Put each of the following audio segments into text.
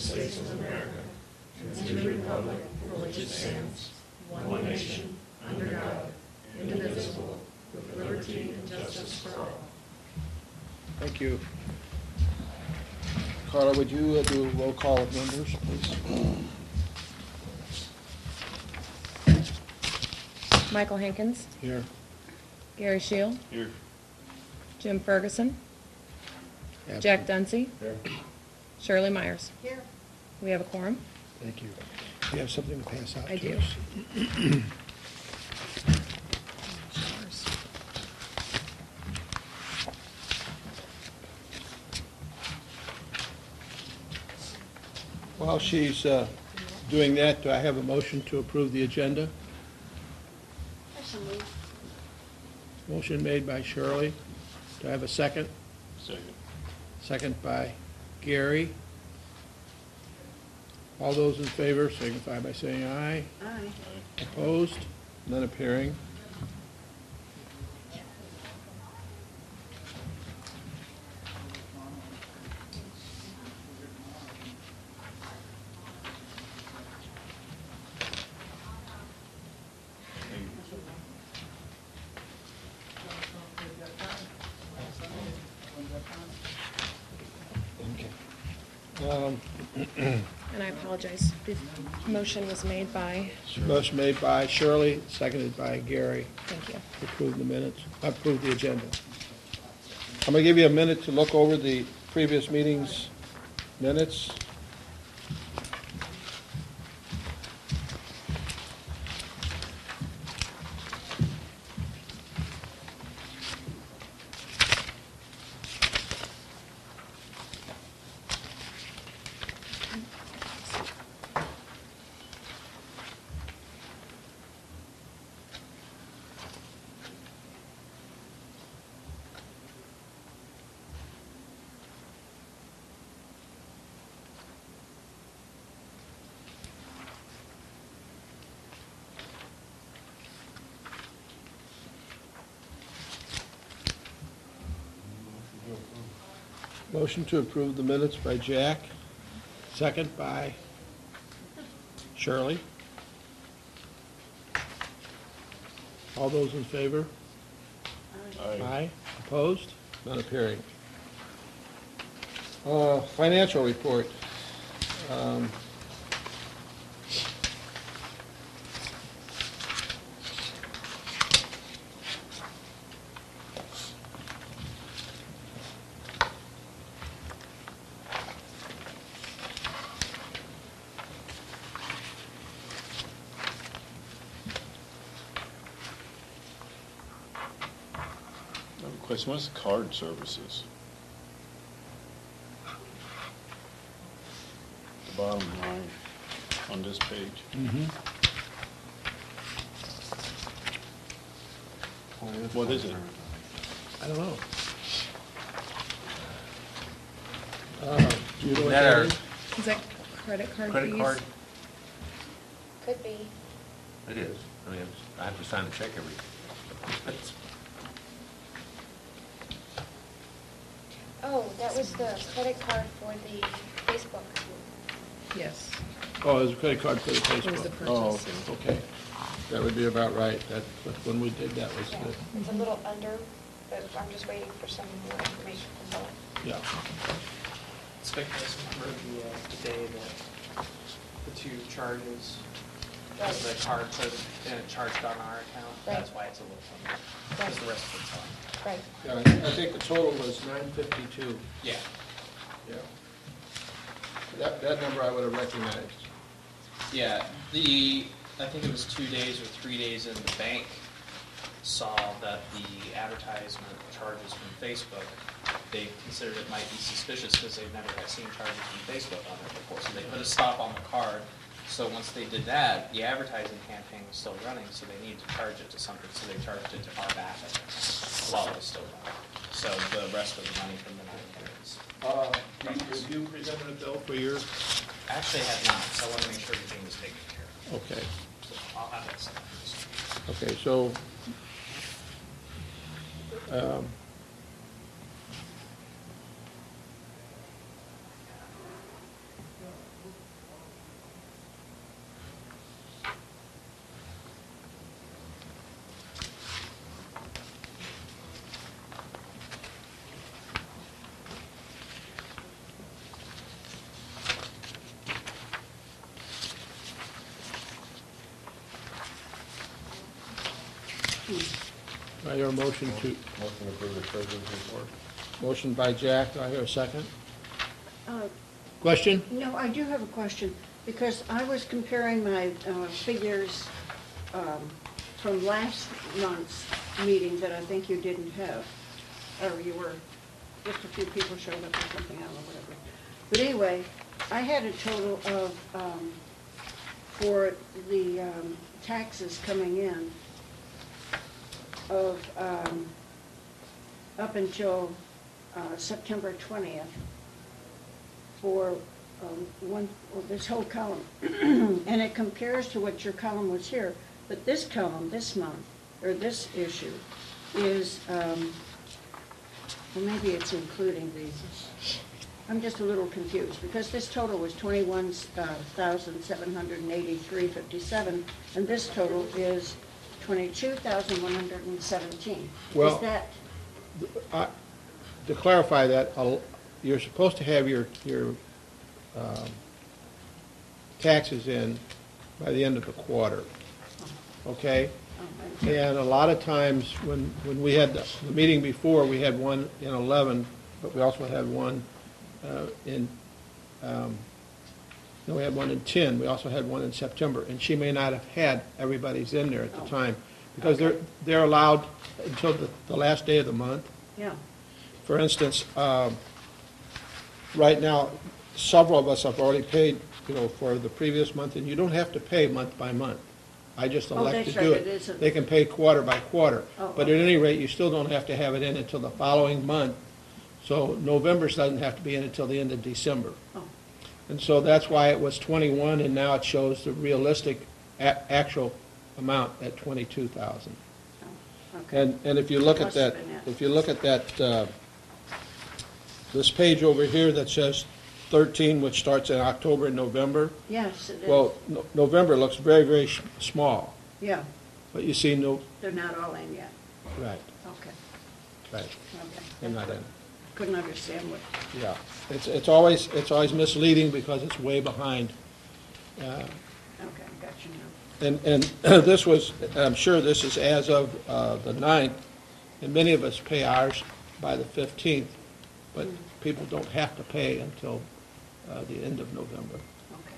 States of America and to the republic for which it stands, one nation, under God, indivisible, with liberty and justice for all. Thank you. Carla, would you do a roll call of members, please? Michael Hankins. Here. Gary Shield. Here. Jim Ferguson. Absent. Jack Dunsey. Here. Shirley Myers. Here. We have a quorum. Thank you. Do you have something to pass out I to do. us? While she's doing that, do I have a motion to approve the agenda? Motion made by Shirley. Do I have a second? Second. Second by Gary. All those in favor signify by saying aye. Aye. Opposed? None appearing. And I apologize. The motion was made by, Motion made by Shirley, seconded by Gary. thank you. To approve the minutes, approve the agenda. I'm going to give you a minute to look over the previous meeting's minutes. Motion to approve the minutes by Jack, second by Shirley. All those in favor? Aye. Opposed? None appearing. Financial report. I have a question. What's card services? The bottom line on this page. What is it? I don't know. Do you know what That that are- is? Is that credit card Credit fees? card? Could be. It is. I mean, I have to sign a check every. Oh, that was the credit card for the Facebook. Yes. Oh, there's a credit card for the It was the Facebook. purchase. Oh, okay. That would be about right. That, when we did that was Yeah, the, it's a little under, but I'm just waiting for some more information from Bill. yeah. Expectation for the day that the two charges, Right. the card put in a charged on our account, Right. that's why it's a little funny. Because the rest of it's fine. Right. Yeah, I think the total was 952. Yeah. Yeah. That number I would have recognized. Yeah, I think it was 2 days or 3 days in the bank saw that the advertisement charges from Facebook, they considered it might be suspicious because they've never seen charges from Facebook on there before. So they put a stop on the card. So once they did that, the advertising campaign was still running, so they needed to charge it to something, so they charged it to our back while it was still running. So the rest of the money from the 9 carries. Did you present a bill for your? Actually, I have not, so I want to make sure everything was taken care of. Okay. So I'll have that sent out. Okay, so I hear a motion to, Motion to approve the treasurer's report. motion by Jack, do I hear a second? Uh, Question? No, I do have a question, because I was comparing my figures from last month's meeting that I think you didn't have, or you were, just a few people showed up or something, I don't know, whatever. But anyway, I had a total of, for the taxes coming in, of up until September 20th, for this whole column. And it compares to what your column was here. But this column, this month, or this issue, is, well, maybe it's including these. I'm just a little confused, because this total was 21,783.57, and this total is 22,117. Well, Is that, To clarify that, you're supposed to have your taxes in by the end of the quarter, okay? And a lot of times, when we had the meeting before, we had one in 11, but we also had one we had one in 10. We also had one in September, and she may not have had everybody's in there at the time, because they're allowed until the last day of the month. yeah, For instance, right now, several of us have already paid, for the previous month, and you don't have to pay month by month. I just Oh, elect to that's do right, it. it isn't. They can pay quarter by quarter. Oh, But at okay. any rate, you still don't have to have it in until the following month. So November's doesn't have to be in until the end of December. oh, And so that's why it was 21, and now it shows the realistic actual amount at 22,000. oh, okay. And if you look at Must have that, been it. if you look at that, this page over here that says 13, which starts in October and November, Yes, it is. well, November looks very, very small, Yeah, but you see they're not all in yet. right, Okay, right, okay. they're not in. Couldn't understand what, Yeah, it's always misleading because it's way behind. okay, got you now. And this was, I'm sure this is as of the 9th, and many of us pay ours by the 15th, but people don't have to pay until the end of November. Okay.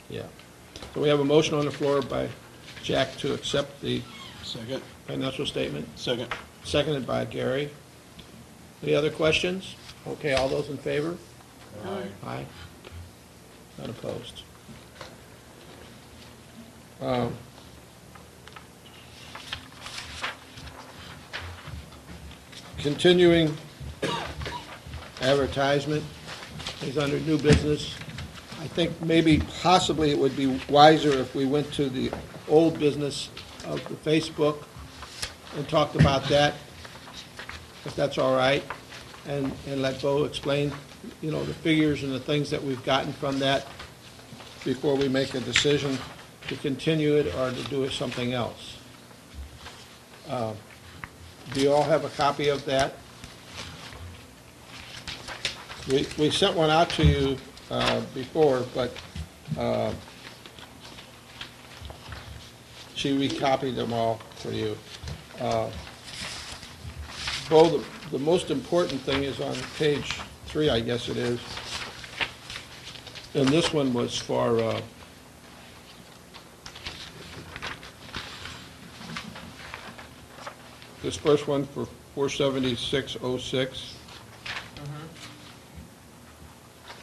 Yeah. So we have a motion on the floor by Jack to accept the Second. financial statement, Second. seconded by Gary. Any other questions? Okay, all those in favor? Aye. Aye. None opposed. Continuing advertisement is under new business. I think maybe possibly it would be wiser if we went to the old business of the Facebook and talked about that, if that's all right, and let Bo explain, the figures and the things that we've gotten from that before we make a decision to continue it or to do something else. Do you all have a copy of that? We sent one out to you before, but she recopied them all for you. Bo, the most important thing is on page 3, I guess it is. And this one was for this first one for 47606.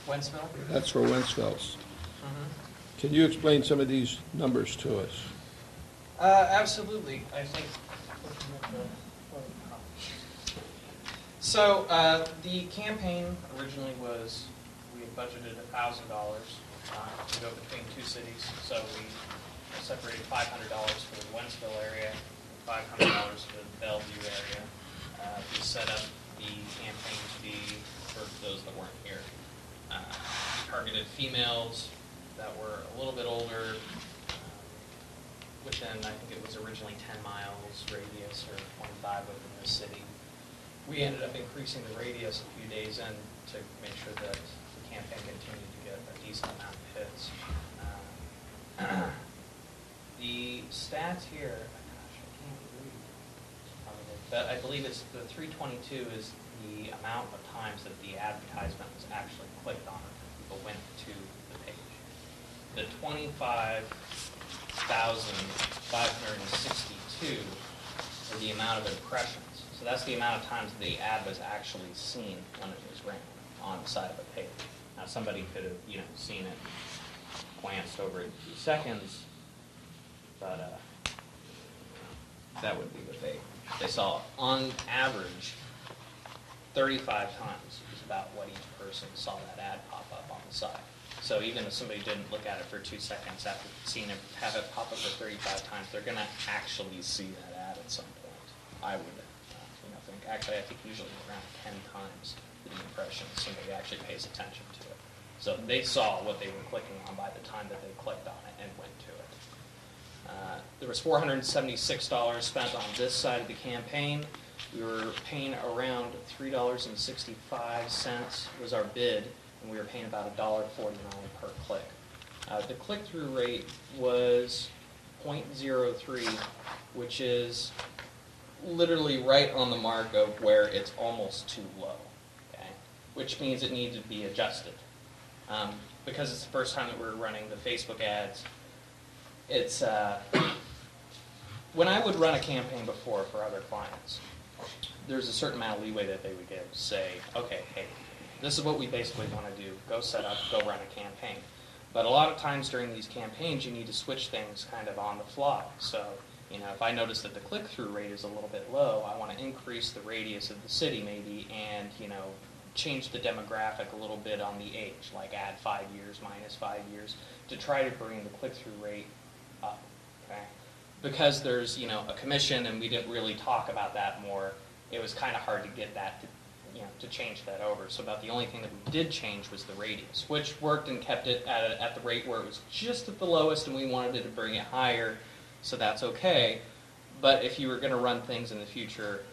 Wentzville? That's for Wentzville's. Can you explain some of these numbers to us? Absolutely. I think. So the campaign originally was, we had budgeted $1,000 to go between two cities. So we separated $500 for the Wentzville area and $500 for the Bellevue area. We set up the campaign to be for those that weren't here. Targeted females that were a little bit older, within, I think it was originally 10 miles radius or 25 within the city. We ended up increasing the radius a few days in to make sure that the campaign continued to get a decent amount of hits. The stats here, gosh, I can't read. It's probably like but I believe it's the 322 is the amount of times that the advertisement was actually clicked on and people went to the page. The 25,562 are the amount of impressions. So that's the amount of times the ad was actually seen when it was ran on the side of a page. Now somebody could have, seen it, glanced over it in 2 seconds, but that would be what they saw. On average, 35 times is about what each person saw that ad pop up on the side. So even if somebody didn't look at it for 2 seconds after seeing it, have it pop up for 35 times, they're going to actually see that ad at some point. I would think. Actually, I think usually around 10 times the impressions somebody actually pays attention to it. So they saw what they were clicking on by the time that they clicked on it and went to it. There was $476 spent on this side of the campaign. We were paying around $3.65 was our bid, and we were paying about $1.49 per click. The click-through rate was 0.03, which is literally right on the mark of where it's almost too low, okay? Which means it needs to be adjusted. Because it's the first time that we're running the Facebook ads, it's when I would run a campaign before for other clients, there's a certain amount of leeway that they would give. Say, okay, hey, this is what we basically want to do. Go set up, go run a campaign. But a lot of times during these campaigns, you need to switch things kind of on the fly. So, if I notice that the click-through rate is a little bit low, I want to increase the radius of the city maybe and, change the demographic a little bit on the age, like add 5 years, minus 5 years, to try to bring the click-through rate up, okay? Because there's, a commission and we didn't really talk about that more, it was kind of hard to get that to change that over. So about the only thing that we did change was the radius, which worked and kept it at the rate where it was just at the lowest and we wanted it to bring it higher, so that's okay. But if you were going to run things in the future,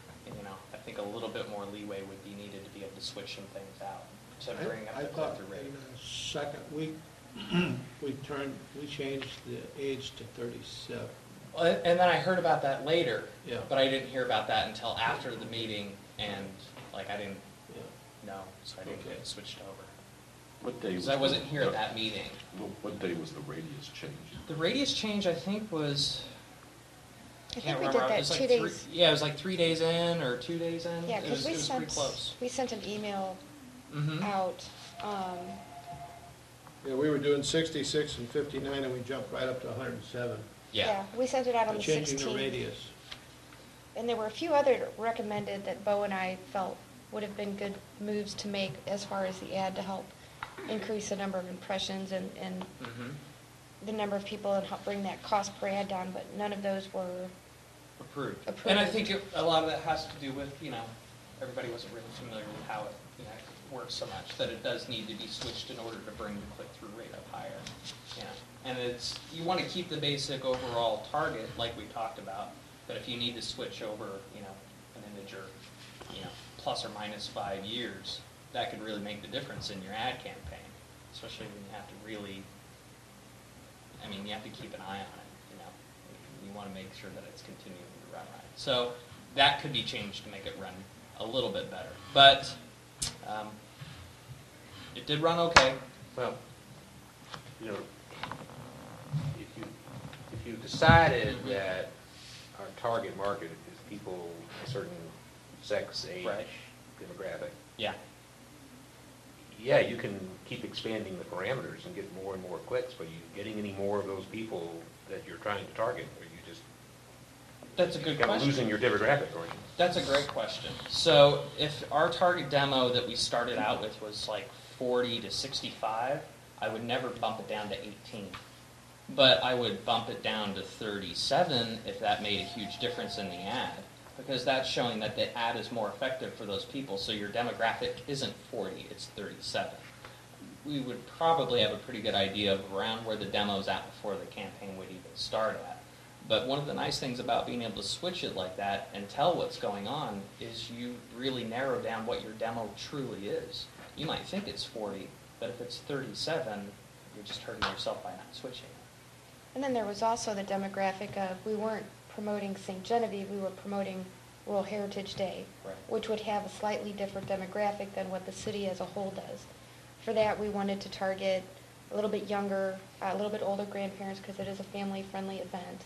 I think a little bit more leeway would be needed to be able to switch some things out to bring up I the thought click-through rate. in the second week, we changed the age to 37. Well, and then I heard about that later, Yeah. but I didn't hear about that until after the meeting, and I didn't Yeah. know, so I didn't Okay. get it switched over. What day? Because I wasn't here at that meeting. What day was the radius change? The radius change, I think, was... I can't think we did remember. It that was 2 3 days. Yeah, it was like 3 days in or 2 days in. Yeah, it was because pretty close. we sent an email Mm-hmm. out. Yeah, we were doing 66 and 59, and we jumped right up to 107. Yeah. We sent it out on By the 16th. changing the radius. And there were a few other recommended that Bo and I felt would have been good moves to make as far as the ad to help increase the number of impressions and Mm-hmm. the number of people and help bring that cost per ad down, but none of those were. Approved. Approved. And I think a lot of that has to do with, everybody wasn't really familiar with how it works so much, that it does need to be switched in order to bring the click-through rate up higher. And you want to keep the basic overall target like we talked about, but if you need to switch over, an integer, plus or minus 5 years, that could really make the difference in your ad campaign, especially when you have to really, you have to keep an eye on it, You want to make sure that it's continuing to run right. So that could be changed to make it run a little bit better. But it did run okay. Well, if you decided that our target market is people a certain sex, age, Right. demographic, Yeah. yeah, you can keep expanding the parameters and get more and more clicks, but are you getting any more of those people that you're trying to target, or you just That's a good kind of question. losing your demographic, or That's a great question. So if our target demo that we started out with was like 40 to 65, I would never bump it down to 18. But I would bump it down to 37 if that made a huge difference in the ad, because that's showing that the ad is more effective for those people, so your demographic isn't 40, it's 37. We would probably have a pretty good idea of around where the demo's at before the campaign would even start at. But one of the nice things about being able to switch it like that and tell what's going on is you really narrow down what your demo truly is. You might think it's 40, but if it's 37, you're just hurting yourself by not switching it. And then there was also the demographic of, we weren't promoting St. Genevieve, we were promoting World Heritage Day, Right. which would have a slightly different demographic than what the city as a whole does. For that, we wanted to target a little bit younger, a little bit older grandparents because it is a family-friendly event.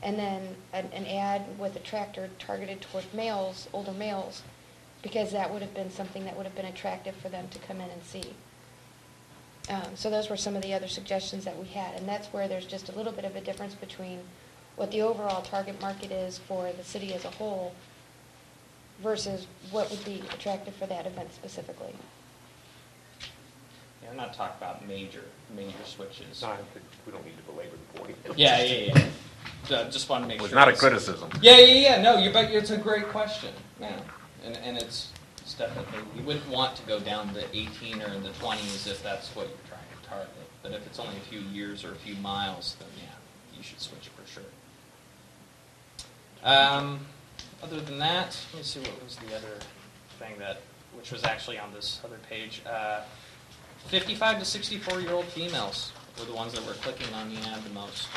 And then an ad with a tractor targeted toward males, older males, because that would have been something that would have been attractive for them to come in and see. So those were some of the other suggestions that we had, and that's where there's just a little bit of a difference between what the overall target market is for the city as a whole versus what would be attractive for that event specifically. Yeah, I'm not talking about major switches. No, I don't think- we don't need to belabor the point. Yeah. Just want to make It was sure. not a it's- criticism. Yeah. No, but it's a great question. Yeah, and it's definitely, you wouldn't want to go down to 18 or in the 20s if that's what you're trying to target. But if it's only a few years or a few miles, then yeah, you should switch for sure. Other than that, let me see what was the other thing which was actually on this other page. 55 to 64-year-old females were the ones that were clicking on the ad the most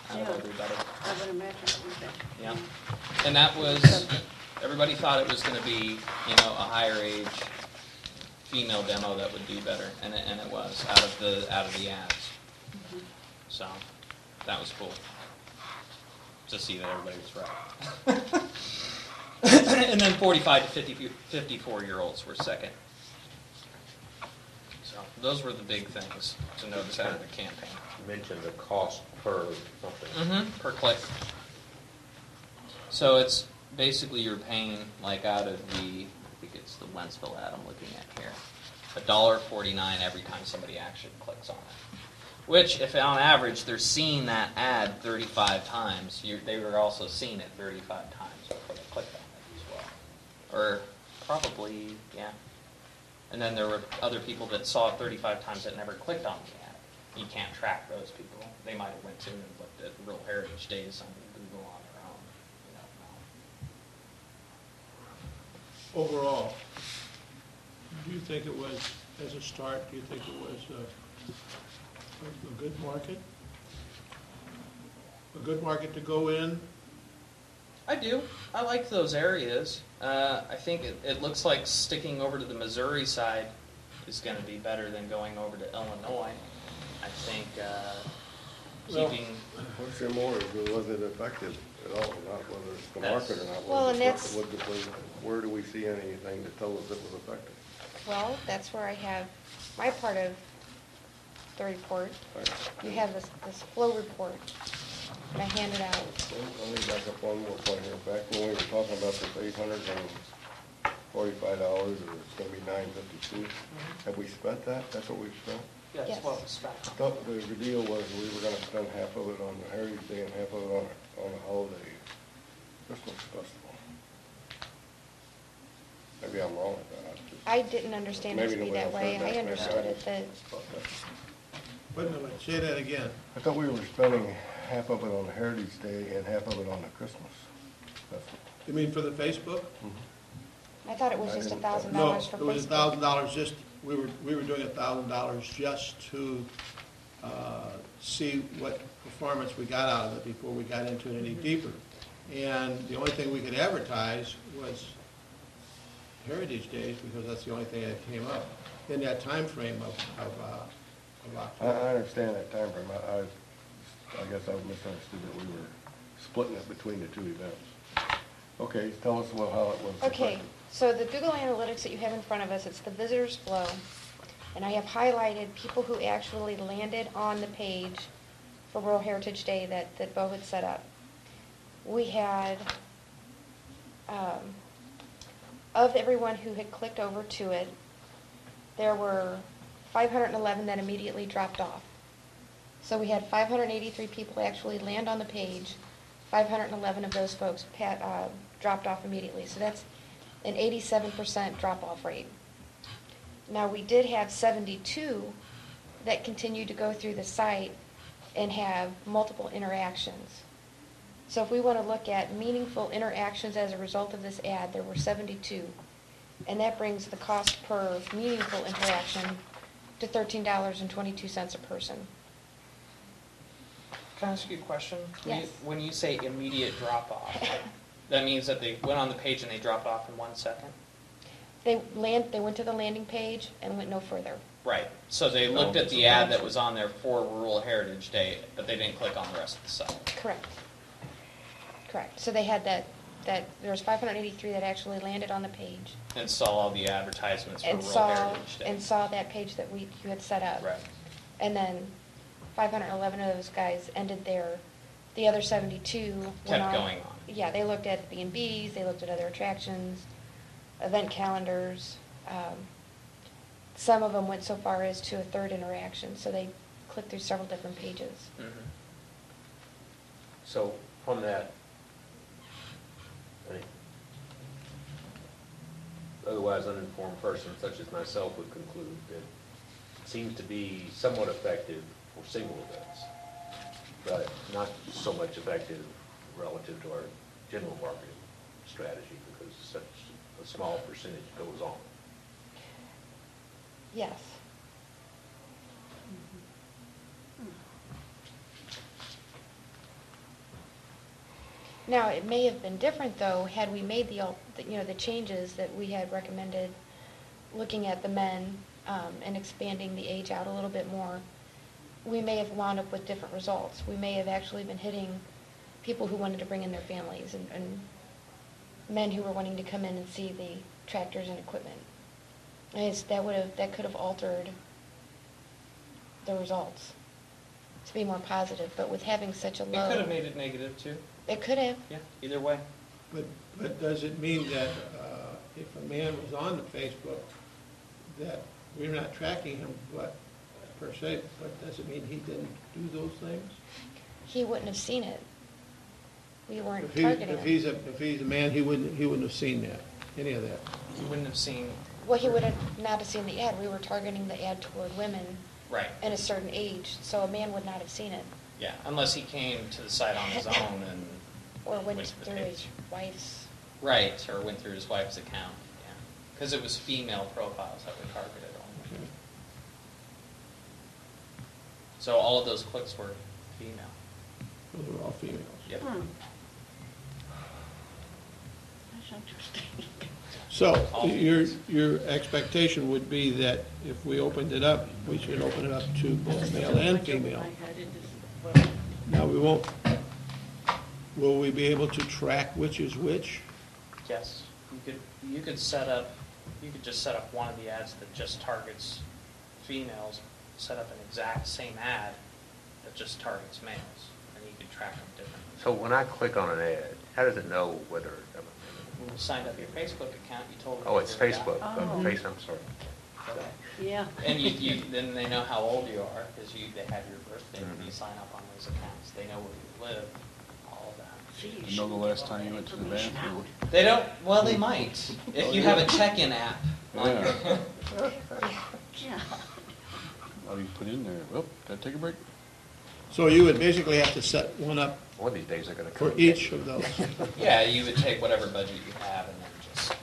out of Yeah. everybody. I would imagine it would be. Yeah. And that was, everybody thought it was going to be, a higher age female demo that would do better, and it was out of the ads. So that was cool to see that everybody was right. And then 45 to 54-year-olds were second. So those were the big things to notice out of the campaign. You mentioned the cost per something. Per click. So it's basically you're paying out of I think it's the Wentzville ad I'm looking at here, $1.49 every time somebody actually clicks on it. Which, if on average they're seeing that ad 35 times, they were also seeing it 35 times before they clicked on it as well. Or probably, yeah. And then there were other people that saw it 35 times that never clicked on the ad. You can't track those people. They might have went in and looked at Real Heritage Days on Google on their own. Overall, do you think it was, as a start, do you think it was a good market? A good market to go in? I do. I like those areas. I think it looks like sticking over to the Missouri side is going to be better than going over to Illinois. I think keeping... What's your more, was it effective at all, not whether it's the market or not? Well, and that's- Where do we see anything that tells us it was effective? Well, that's where I have my part of the report. You have this flow report, and I handed out. Let me back up one more point here. Back when we were talking about this $845, or it's gonna be $952, have we spent that? That's what we've spent? Yeah, Yes. it's well spent. I thought the deal was we were gonna spend half of it on the Heritage Day and half of it on the holiday Christmas festival. Maybe I'm wrong with that. I didn't understand it to Maybe be that nobody way. else heard I that. understood it that, Wait a minute, say that again. I thought we were spending half of it on the Heritage Day and half of it on the Christmas festival. You mean for the Facebook? I thought it was I just didn't- $1,000 No, for it was Facebook. $1,000 just, we were doing $1,000 just to see what performance we got out of it before we got into it any deeper. And the only thing we could advertise was Heritage Days, because that's the only thing that came up in that time frame of I October. understand that time frame. I guess I misunderstood that we were splitting it between the two events. Okay, tell us how it was. Okay, effective. so the Google Analytics that you have in front of us, it's the visitors flow. And I have highlighted people who actually landed on the page for World Heritage Day that Bo had set up. We had, of everyone who had clicked over to it, there were 511 that immediately dropped off. So we had 583 people actually land on the page. 511 of those folks dropped off immediately. So that's an 87% drop-off rate. Now, we did have 72 that continued to go through the site and have multiple interactions. So if we want to look at meaningful interactions as a result of this ad, there were 72. And that brings the cost per meaningful interaction to $13.22 a person. Can I ask you a question? Yes. When you say immediate drop-off, That means that they went on the page and they dropped off in 1 second? They went to the landing page and went no further. Right. So they looked at the ad that was on there for Rural Heritage Day, but they didn't click on the rest of the site. Correct. Correct. So they had that there was 583 that actually landed on the page. And saw all the advertisements for And Rural saw, Heritage Day. and saw that page that you had set up. Right. And then 511 of those guys ended there. The other 72 went Kept going on. Yeah, they looked at B&Bs, they looked at other attractions, event calendars. Some of them went so far as to a third interaction, so they clicked through several different pages. Mhm. So from that, I think, otherwise uninformed person such as myself would conclude that it seems to be somewhat effective for single events, but not so much effective relative to our general marketing strategy because such a small percentage goes on. Yes. Now, it may have been different, though, had we made the changes that we had recommended, looking at the men and expanding the age out a little bit more. We may have wound up with different results. We may have actually been hitting people who wanted to bring in their families and men who were wanting to come in and see the tractors and equipment. And that could have altered the results to be more positive. But with having such a low, It could have made it negative too. it could have. Yeah, either way. But does it mean that if a man was on the Facebook, that we're not tracking him, but per se, but does it mean he didn't do those things? He wouldn't have seen it. We weren't If targeting him. if he's a man, he wouldn't have seen that, any of that. You wouldn't have seen, Well, he would have not have seen the ad. We were targeting the ad toward women right, in a certain age, so a man would not have seen it. yeah, unless he came to the site on his own and. Or went to the through page. his wife's. Right, or went through his wife's account, yeah. Because it was female profiles that were targeted only. Okay. So all of those clicks were female. Those were all females. Yep. That's interesting. So, All your expectation would be that if we opened it up, we should open it up to both male and female. Now, we won't, will we be able to track which is which? Yes, you could set up, you could just set up one of the ads that just targets females, set up an exact same ad that just targets males, and you could track them differently. So when I click on an ad, how does it know whether, When you signed up your Facebook account, you told them. oh, it's you were a guy. Facebook, Oh. I'm sorry. Yeah. And then they know how old you are, because they have your birthday when you sign up on those accounts. They know where you live, all of that. You know the last time you went to the bathroom? They don't, well, they might, if you have a check-in app. on your- Yeah. Yeah. Oh, you put in there, well, gotta take a break. So you would basically have to set one up One of these days they're gonna come. for and get each you. of those, Yeah, you would take whatever budget you have and then just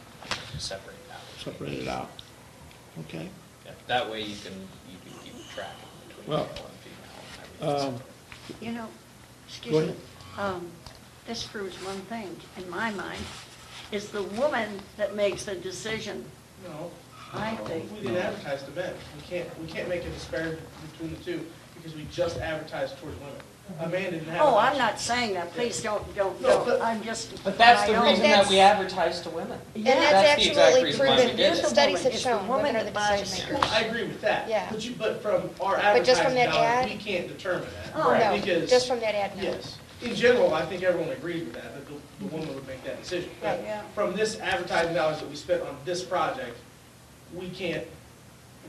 separate it out. separate it out. Okay. Yeah, that way you can keep track between Well, male and female. and everything. You know, Go excuse me, ahead. this proves one thing, in my mind, is the woman that makes the decision. No. I think. We didn't advertise to men. We can't make a disparity between the two because we just advertised towards women. A man didn't have. Oh, an I'm option. not saying that, please don't, No, but- I'm just. But that's the I know. reason that we advertise to women. And Yeah. that's That's the exact actually reason why we proven. did it. Studies have It's the shown woman women are the that buys- decision Well, makers. I agree with that. Yeah. But from our But just from advertising that dollars, ad? we can't determine that. Oh, No, Because- just from that ad, no. Yes. In general, I think everyone agrees with that the woman would make that decision. But Right. Yeah. from this advertising dollars that we spent on this project, we can't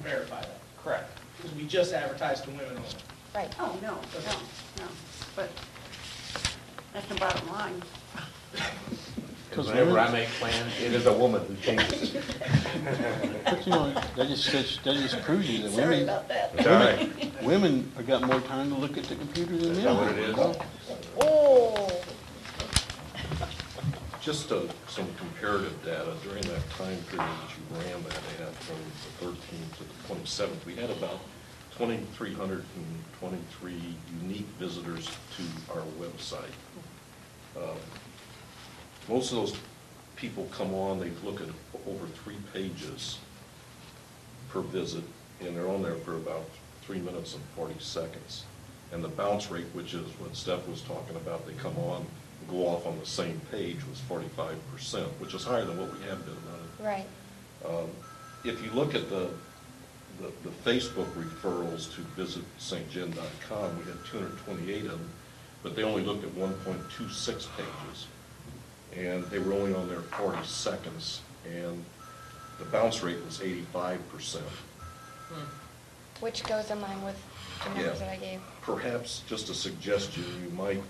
verify that. Correct. Because we just advertised to women only. Right. Oh, no, but that's the bottom line. Because whenever I make plans, it is a woman who changes it. But you know, that just proves you that Sorry women, about that. It's all right. women have got more time to look at the computer than men. Is that what it is? Oh, Just some comparative data, during that time period that you ran that ad from the 13th to the 27th, we had about 2,323 unique visitors to our website. most of those people come on, they look at over 3 pages per visit, and they're on there for about 3 minutes and 40 seconds. And the bounce rate, which is what Steph was talking about, they come on and go off on the same page, was 45%, which is higher than what we have been running. Right. If you look at the Facebook referrals to visitstgen.com, we had 228 of them, but they only looked at 1.26 pages. And they were only on there 40 seconds, and the bounce rate was 85%. Which goes in line with the numbers that I gave. Perhaps just a suggestion, you might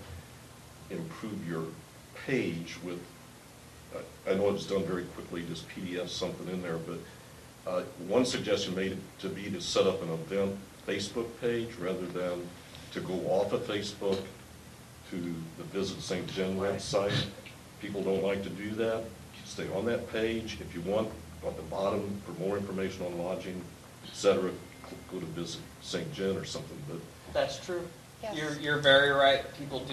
improve your page with, I know it's done very quickly, just PDF something in there, but one suggestion may to be to set up an event Facebook page rather than to go off of Facebook to the Visit St. Gen website. People don't like to do that. Stay on that page. If you want, at the bottom, for more information on lodging, et cetera, go to Visit St. Gen or something. But That's true. Yes. You're very right. People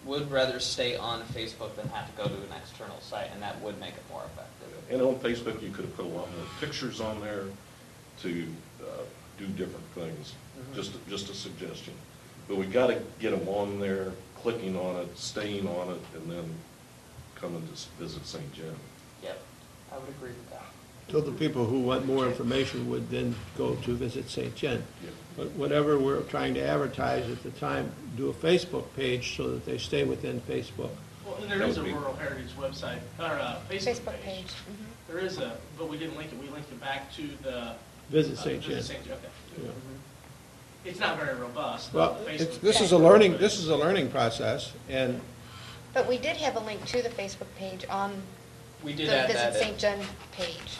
would rather stay on Facebook than have to go to an external site, and that would make it more effective. and on Facebook, you could have put a lot more pictures on there to do different things. Just a suggestion. But we got to get them on there, clicking on it, staying on it, and then coming to Visit St. Gen. Yep, I would agree with that. So the people who want more information would then go to Visit St. Gen. Yeah. But whatever we're trying to advertise at the time, do a Facebook page so that they stay within Facebook. Well, and there is a Rural Heritage website, or a Facebook page. There is but we didn't link it. We linked it back to the Visit St. Gen. Visit St. Gen. Okay. Yeah. It's not very robust. Well, the it's, Facebook this page. is a learning process, and But we did have a link to the Facebook page on We the did add Visit that St. in. Gen page.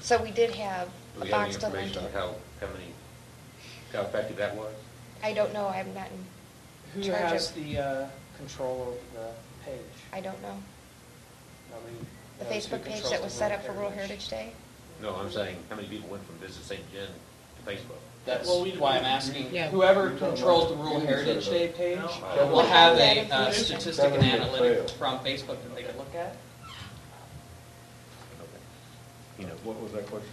So we did have Do a we have any box to link information on it. how effective that was? I don't know, I'm not in Who charge has of, the control over the page? I don't know. Nobody The knows who Facebook page controls that the was set up for Rural Heritage Day? No, I'm saying, how many people went from Visit St. Gen to Facebook? That's Well, why I'm asking, Yeah. whoever controls the Rural Heritage Day page No. will have That a information. statistic and Seven analytic failed. from Facebook that they can look at. You know, what was that question?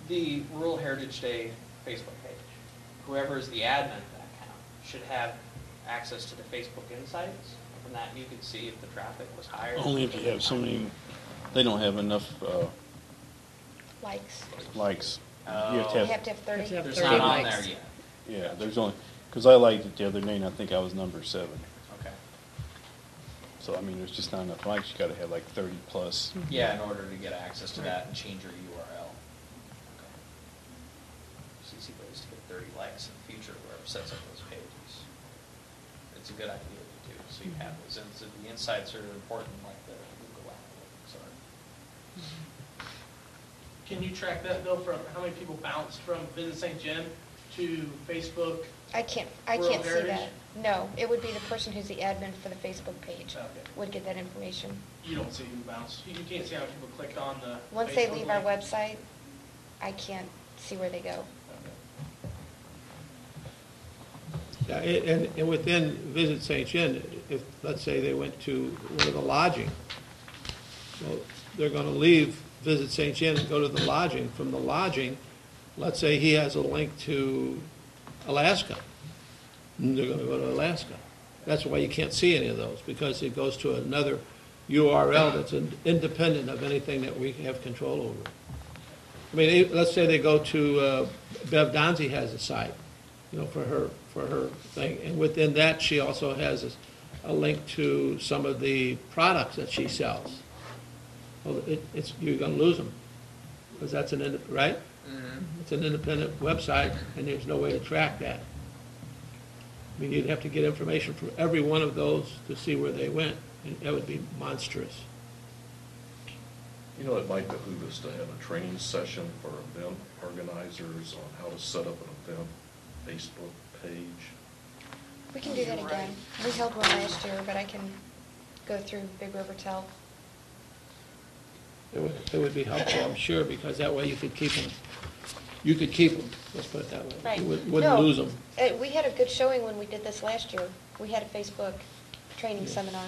The Rural Heritage Day Facebook page, whoever is the admin of that account should have access to the Facebook insights. From that, you could see if the traffic was higher. Only if you have so many, they don't have enough Likes. likes. You have You to have have, to have 30. have There's 30 not on likes. there yet. yeah, there's only, because I liked it the other day and I think I was number 7. Okay. So, I mean, there's just not enough likes. You got to have like 30 plus. Yeah, in order to get access to that and change your URL. Okay. So easy ways to get 30 likes in the future, whoever sets up those pages. It's a good idea to do, so you have those, and so the insights are important, like the Google Analytics are. Can you track that though, from how many people bounced from Visit St. Gen to Facebook? I can't Rural see Heritage? that. No, it would be the person who's the admin for the Facebook page Okay. would get that information. You don't see who bounced. You can't see how many people clicked on the Once they Facebook leave our link? website, I can't see where they go. yeah, and within Visit St. Gen, if, let's say they went to one of the lodging, well, they're going to leave Visit St. Gen and go to the lodging. From the lodging, let's say he has a link to Alaska, and they're going to go to Alaska. That's why you can't see any of those, because it goes to another URL that's independent of anything that we have control over. I mean, let's say they go to, Bev Donzi has a site, you know, for her thing, and within that, she also has a link to some of the products that she sells. Well, you're gonna lose them, because that's right? It's an independent website, and there's no way to track that. I mean, you'd have to get information from every one of those to see where they went, and that would be monstrous. You know, it might behoove us to have a training session for event organizers on how to set up an event Facebook page. We can do that again. We held one last year, but I can go through Big River Tel. It would be helpful, I'm sure, because that way you could keep them. You could keep them, let's put it that way. Right. You wouldn't No, lose them. We had a good showing when we did this last year. We had a Facebook training Yeah. seminar.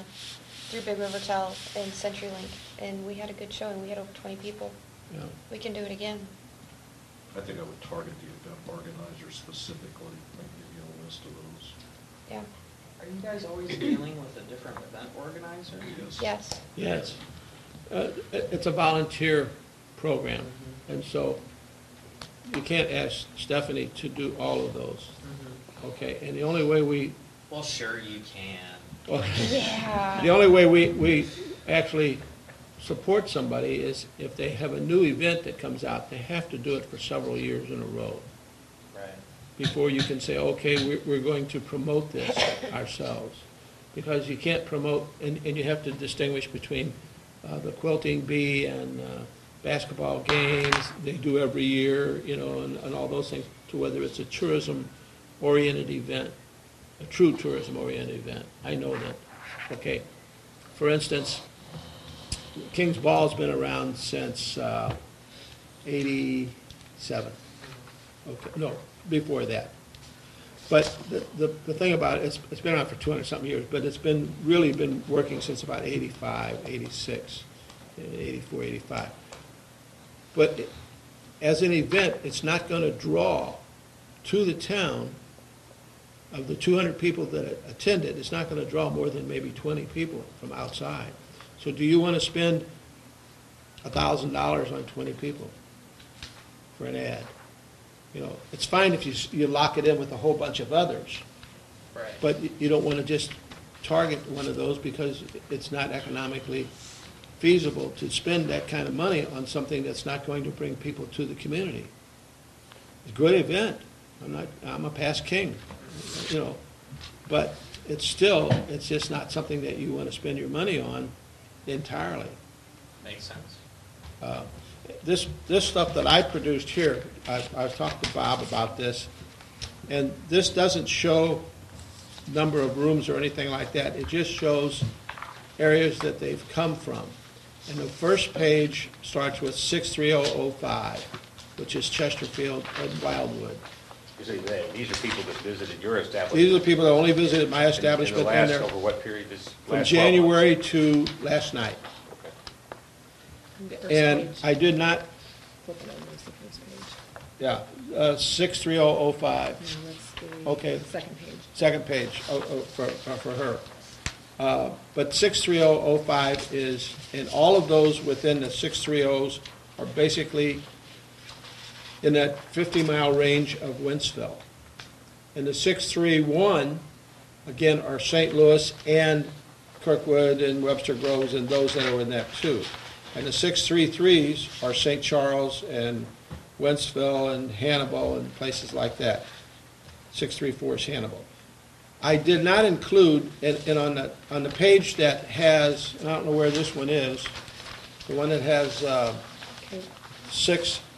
through Big River Tel and CenturyLink, and we had a good showing. We had over 20 people. Yeah. We can do it again. I think I would target the event organizer specifically, and give you a list of those. Yeah. Are you guys always dealing with a different event organizer? Yes. Yes. Yes. It's a volunteer program, and so you can't ask Stephanie to do all of those, okay? And the only way we, Well, sure you can. Yeah. the only way we actually support somebody is if they have a new event that comes out, they have to do it for several years in a row Right. before you can say, okay, we're going to promote this ourselves. Because you can't promote, and you have to distinguish between the quilting bee and basketball games they do every year, you know, and all those things, to whether it's a tourism-oriented event, a true tourism-oriented event. I know that. Okay. For instance, King's Ball's been around since 87. Okay, no, before that. But the thing about it, it's been around for 200-something years, but it's really been working since about 85, 86, 84, 85. But as an event, it's not going to draw to the town, of the 200 people that attend it, it's not going to draw more than maybe 20 people from outside. So do you want to spend $1,000 on 20 people for an ad? You know, it's fine if you lock it in with a whole bunch of others, Right. but you don't want to just target one of those because it's not economically feasible to spend that kind of money on something that's not going to bring people to the community. It's a good event. I'm a past king, you know, but it's just not something that you want to spend your money on entirely. Makes sense. This stuff that I produced here, I've talked to Bob about this, and this doesn't show number of rooms or anything like that. It just shows areas that they've come from. And the first page starts with 63005, which is Chesterfield and Wildwood. You see, these are people that visited your establishment. These are the people that only visited my establishment. In the and last, they're over what period is? from last 12 months? January to last night. And I did not, Flip it over, it's the first page. yeah, 63005. And that's the Okay. second page. Second page for her. But 63005 is, and all of those within the 630s are basically in that 50-mile range of Wentzville. And the 631, again, are St. Louis and Kirkwood and Webster Groves and those that are in that too. And the 633s are St. Charles and Wentzville and Hannibal and places like that. 634 is Hannibal. I did not include, and on the page that has, I don't know where this one is, the one that has Okay,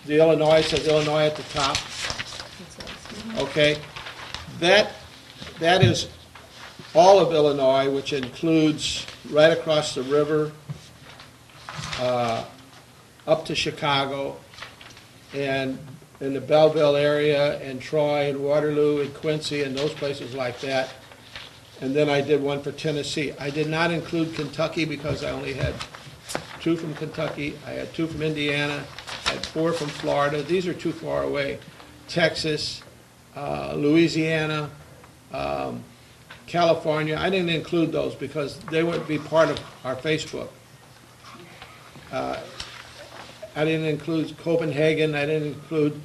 the Illinois, says Illinois at the top, that's it. okay? That is all of Illinois, which includes right across the river, up to Chicago, and in the Belleville area, and Troy, and Waterloo, and Quincy, and those places like that. And then I did one for Tennessee. I did not include Kentucky because I only had 2 from Kentucky. I had 2 from Indiana. I had 4 from Florida. These are too far away. Texas, Louisiana, California. I didn't include those because they wouldn't be part of our Facebook. I didn't include Copenhagen. I didn't include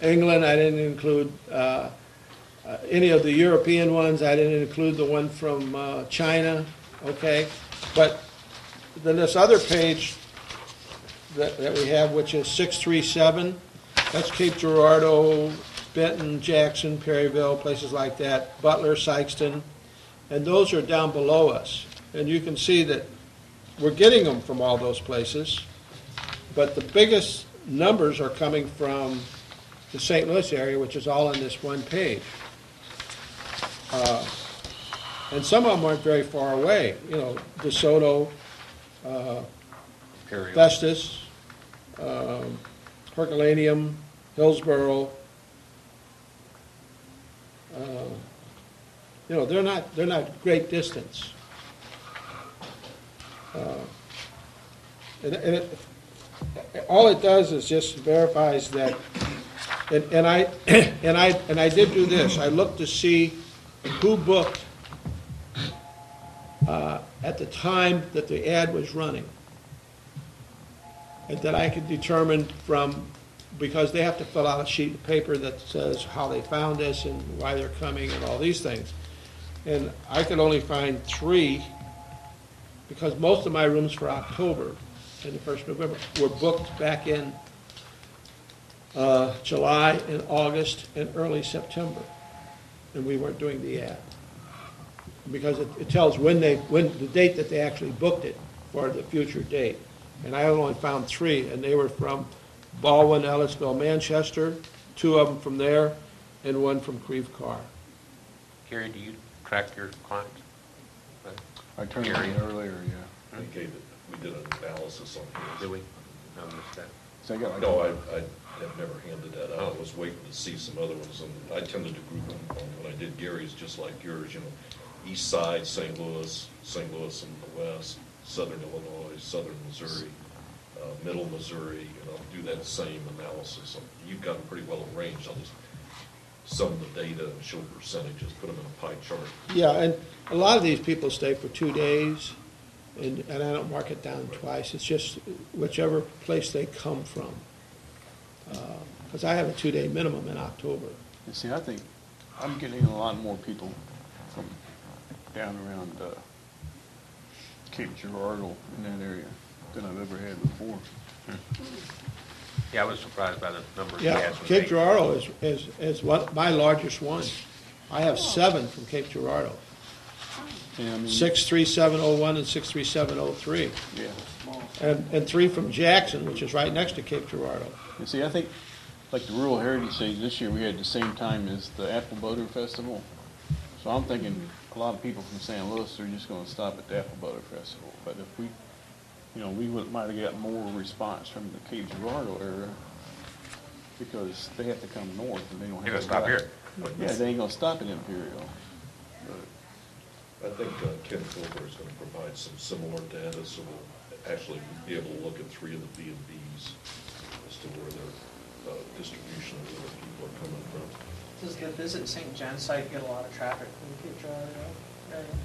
England. I didn't include any of the European ones. I didn't include the one from China. Okay, but then this other page that we have, which is 637, that's Cape Girardeau, Benton, Jackson, Perryville, places like that, Butler, Sykeston, and those are down below us. And you can see that we're getting them from all those places, but the biggest numbers are coming from the St. Louis area, which is all on this one page. And some of them aren't very far away, you know, DeSoto, Period. Festus, Herculaneum, Hillsborough. You know, they're not great distance. All it does is just verifies that, and I did do this, I looked to see who booked at the time that the ad was running. And that I could determine from, because they have to fill out a sheet of paper that says how they found us and why they're coming and all these things. And I could only find 3, because most of my rooms for October and the 1st of November were booked back in July and August and early September. And we weren't doing the ad. Because it tells when the date that they actually booked it for the future date. And I only found 3, and they were from Baldwin, Ellisville, Manchester, 2 of them from there, and 1 from Creve Coeur. Gary, do you track your clients? I turned it in earlier, yeah. We gave it, we did an analysis on his. Do we? I missed that. So I got like. No, I have never handed that out. I was waiting to see some other ones, and I tended to group them when I did Gary's, just like yours, you know, east side, St. Louis in the west, southern Illinois, southern Missouri, middle Missouri, and I'll do that same analysis. You've got them pretty well arranged. I'll just sum the data and show percentages, put them in a pie chart. Yeah, and a lot of these people stay for 2 days, and I don't mark it down twice. It's just whichever place they come from. Because I have a 2-day minimum in October. You see, I think I'm getting a lot more people from down around Cape Girardeau in that area than I've ever had before. Yeah, I was surprised by the numbers. Yeah, Cape Girardeau is my largest one. I have 7 from Cape Girardeau. Yeah, I mean, 63701 and 63703. yeah. And 3 from Jackson, which is right next to Cape Girardeau. You see, I think, like the Rural Heritage Days this year, we had the same time as the Apple Butter Festival. So I'm thinking a lot of people from St. Louis are just going to stop at the Apple Butter Festival. But if we, you know, we might have got more response from the Cape Girardeau area because they have to come north and they don't have to stop here. Yeah, they ain't going to stop at Imperial. I think Ken Filber is going to provide some similar data, so we'll actually be able to look at 3 of the B&Bs as to where their distribution of where people are coming from. Does the Visit St. John site get a lot of traffic from Cape Girardeau area?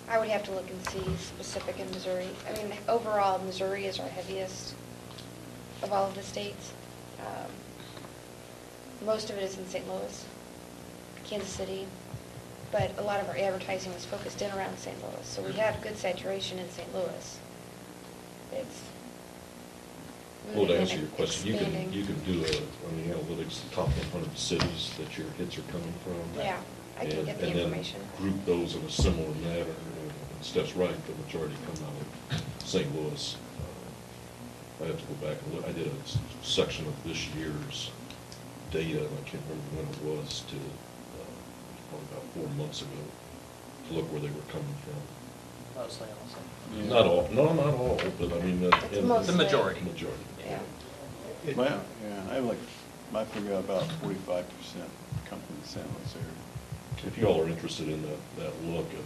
I would have to look and see specific in Missouri. I mean, overall, Missouri is our heaviest of all of the states. Most of it is in St. Louis, Kansas City, but a lot of our advertising is focused in around St. Louis. So we have good saturation in St. Louis. It's Well, to moving answer and your question, expanding. you can do on the analytics, the top 100 cities that your hits are coming from. Yeah, I can get the information. And then group those in a similar manner. And Steph's right, the majority come out of St. Louis. I have to go back and look. I did a section of this year's data, and I can't remember when it was, till probably about 4 months ago, to look where they were coming from. Mostly, also. Yeah. Not all, no, not all, but I mean. It's mostly. The majority. Majority. Yeah. Well, yeah, I have like, I figure out about 45% come from the St. Louis area. If you all are interested in that look at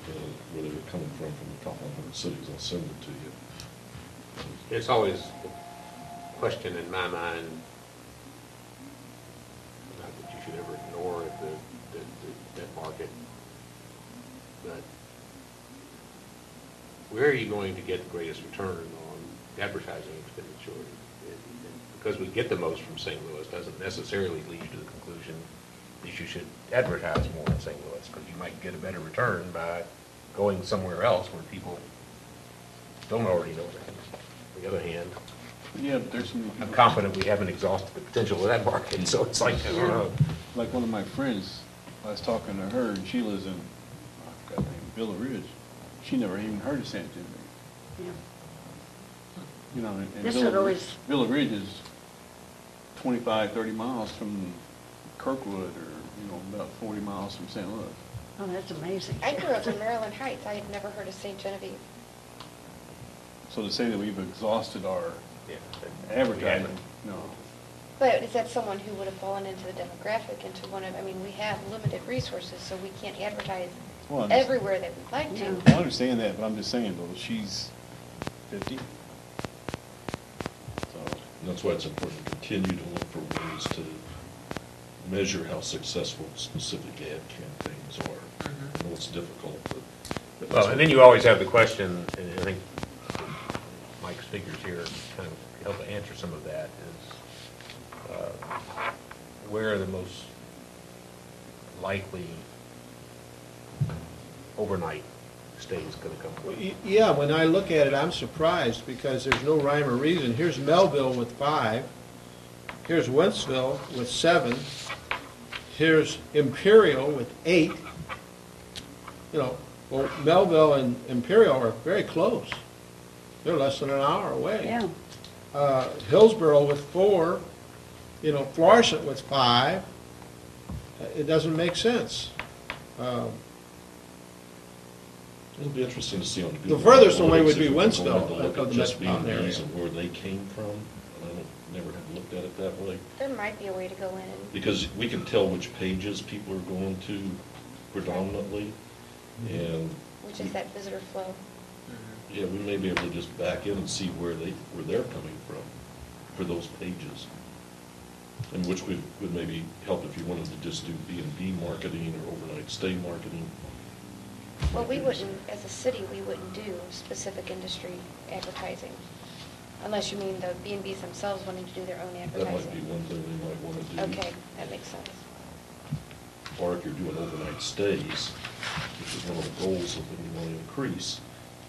where they were coming from the top 100 cities, I'll send it to you. It's always a question in my mind, not that you should ever ignore that market, but where are you going to get the greatest return on advertising expenditure? And because we get the most from St. Louis doesn't necessarily lead to the conclusion that you should advertise more in St. Louis, because you might get a better return by going somewhere else where people don't already know that. On the other hand, Yeah, but there's some. I'm confident we haven't exhausted the potential of that market, so it's like, I don't know. Like one of my friends, I was talking to her, and she lives in, I forgot the name, Villa Ridge. She never even heard of San Jose. Yeah. You know, and This would always, Villa Ridge is 25, 30 miles from Kirkwood, or, you know, about 40 miles from St. Louis. oh, that's amazing. I grew up in Maryland Heights. I had never heard of St. Genevieve. So to say that we've exhausted our Yeah. advertising, no. But is that someone who would have fallen into the demographic, into one of, I mean, we have limited resources, so we can't advertise Well, I understand. everywhere that we'd like Yeah. to. I understand that, but I'm just saying, though, she's 50. So, And that's why it's important to continue to look for ways to measure how successful specific ad campaigns are. I know it's difficult, but. Well, and then you always have the question, and I think Mike's figures here kind of help answer some of that, is where are the most likely overnight stays going to come from? Yeah, when I look at it, I'm surprised because there's no rhyme or reason. Here's Melville with 5. Here's Wentzville with 7. Here's Imperial with 8. You know, well, Melville and Imperial are very close. They're less than an hour away. Yeah. Hillsborough with 4. You know, Florissant with 5. It doesn't make sense. It'll be interesting to see on The Google. furthest away would be If we go in to Wentzville, look of at the just metropolitan B&Bs area. and where they came from. And I never have looked at it that way. There might be a way to go in and, Because we can tell which pages people are going to predominantly. And, which is that visitor flow. yeah, we may be able to just back in and see where they're coming from for those pages. And which would maybe help if you wanted to just do B&B marketing or overnight stay marketing. Well, we wouldn't, as a city, we wouldn't do specific industry advertising, unless you mean the B&Bs themselves wanting to do their own That might be advertising. one thing they might want to do. Okay, that makes sense. Or if you're doing overnight stays, which is one of the goals of when you want to increase,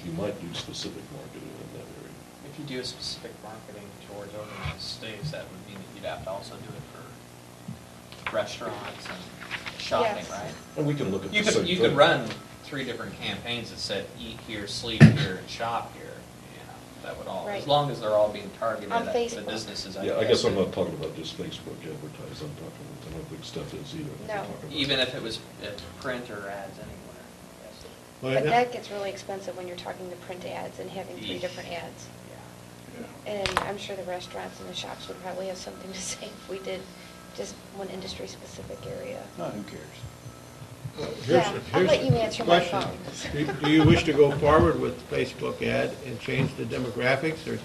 you might do specific marketing in that area. If you do a specific marketing towards overnight stays, that would mean that you'd have to also do it for restaurants and shopping, Yes. right? And we can look at You the same could, you thing. could run 3 different campaigns that said eat here, sleep here, and shop here. You know, that would all, as Right. long as they're all being targeted On at the Facebook. businesses. Yeah, I guess I'm not talking about just Facebook advertising, I don't think Steph is either. I'm No. talking about- Even if it was print or ads anywhere. Yes. Well, But that- that gets really expensive when you're talking the print ads and having 3 different ads. Yeah. And I'm sure the restaurants and the shops would probably have something to say if we did just one industry-specific area. no, who cares? Yeah, I'll let you answer my Question. phone. Do you wish to go forward with Facebook ad and change the demographics or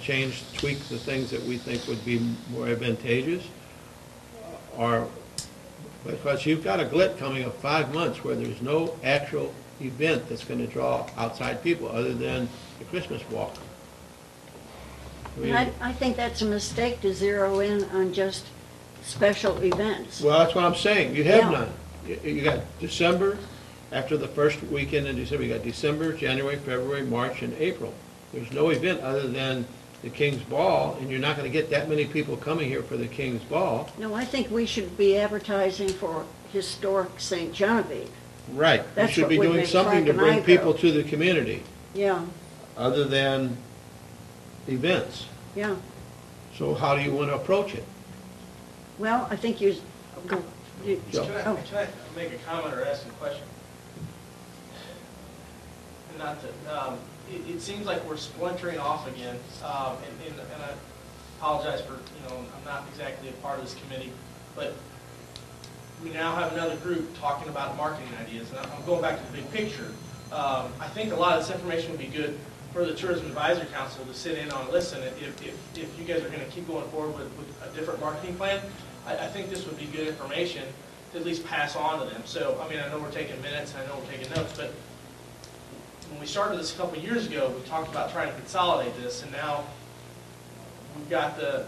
tweak the things that we think would be more advantageous? Or, because you've got a glut coming of 5 months where there's no actual event that's going to draw outside people other than the Christmas walk. I mean, I think that's a mistake to zero in on just special events. well, that's what I'm saying. You have Yeah. none. You got December, after the first weekend in December, you got December, January, February, March, and April. There's no event other than the King's Ball, and you're not going to get that many people coming here for the King's Ball. No, I think we should be advertising for historic St. Genevieve. Right. You That's should what be would doing make something to Frank and I bring people go. to the community, Yeah, other than events. yeah. So how do you want to approach it? Well, I think you, go. Joe. Oh. Can I make a comment or ask a question? Not to, it seems like we're splintering off again, and I apologize for, I'm not exactly a part of this committee, but we now have another group talking about marketing ideas, and I'm going back to the big picture. I think a lot of this information would be good for the Tourism Advisory Council to sit in on and listen. If you guys are going to keep going forward with a different marketing plan, I think this would be good information to at least pass on to them. So, I mean, I know we're taking minutes, I know we're taking notes, but when we started this a couple of years ago, we talked about trying to consolidate this, and now we've got the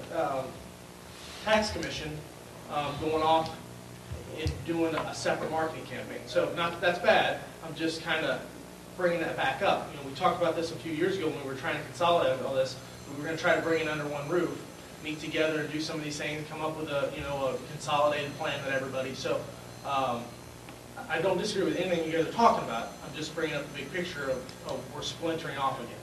tax commission going off and doing a separate marketing campaign. So, not that that's bad, I'm just kind of bringing that back up. We talked about this a few years ago when we were trying to consolidate all this. We were going to try to bring it under one roof, meet together and do some of these things, come up with a consolidated plan with everybody. So I don't disagree with anything you guys are talking about. I'm just bringing up the big picture of we're splintering off again.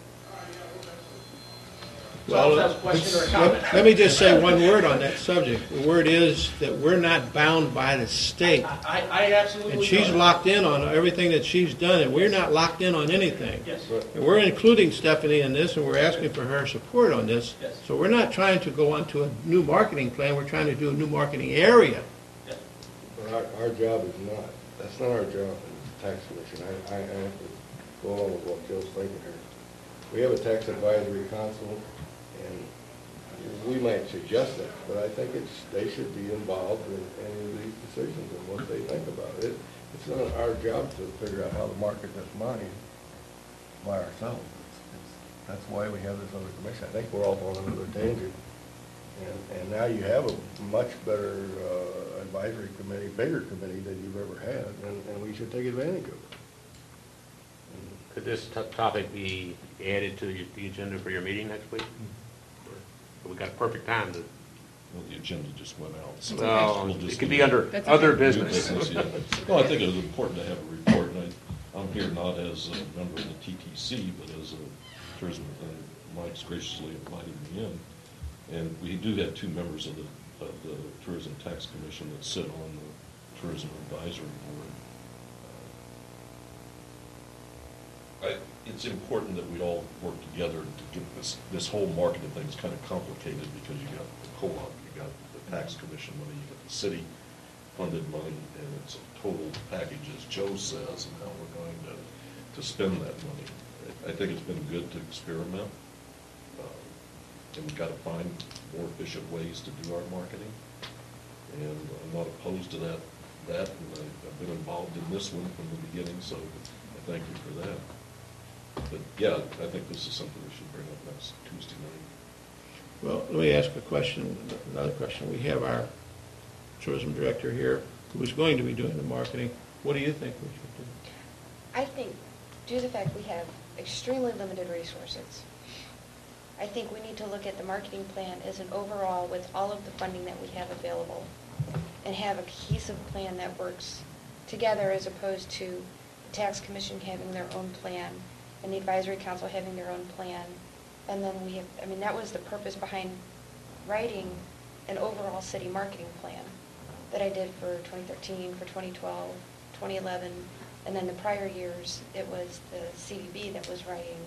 So Well, that was a question or a comment. let me just say one word on that subject. The word is that we're not bound by the state. I absolutely And believe she's that. locked in on everything that she's done, and we're not locked in on anything. Yes. And we're including Stephanie in this, and we're asking for her support on this. Yes. So we're not trying to go on to a new marketing plan, we're trying to do a new marketing area. Yeah. But our job is not, that's not our job as a tax commission. I have to go along with what Joe's thinking here. we have a tax advisory council, and we might suggest it, but I think they should be involved in any of these decisions and what they think about it. It's not our job to figure out how to market this money by ourselves. That's why we have this other commission. I think we're all on another tangent. And now you have a much better advisory committee, bigger committee than you've ever had, and we should take advantage of it. Could this topic be added to the agenda for your meeting next week? We got a perfect time to. Well, the agenda just went out. So Well, we'll just it could do be under That's other okay. business. Yeah. Well, I think it was important to have a report, and I'm here not as a member of the TTC, but as a tourism, Mike's graciously invited me in. And we do have two members of the Tourism Tax Commission that sit on the Tourism Advisory Board. It's important that we all work together to get this whole marketing thing is kind of complicated because you got the co-op, you got the tax commission money, you got the city funded money, and it's a total package, as Joe says, and how we're going to spend that money. I think it's been good to experiment. And we've got to find more efficient ways to do our marketing. And I'm not opposed to that, and I've been involved in this one from the beginning, so I thank you for that. But yeah, I think this is something we should bring up next Tuesday night. Well, let me ask another question. We have our tourism director here who is going to be doing the marketing. What do you think we should do? I think, due to the fact we have extremely limited resources, I think we need to look at the marketing plan as an overall with all of the funding that we have available and have a cohesive plan that works together as opposed to the tax commission having their own plan and the advisory council having their own plan. And then we have, I mean, that was the purpose behind writing an overall city marketing plan that I did for 2013, for 2012, 2011, and then the prior years it was the CVB that was writing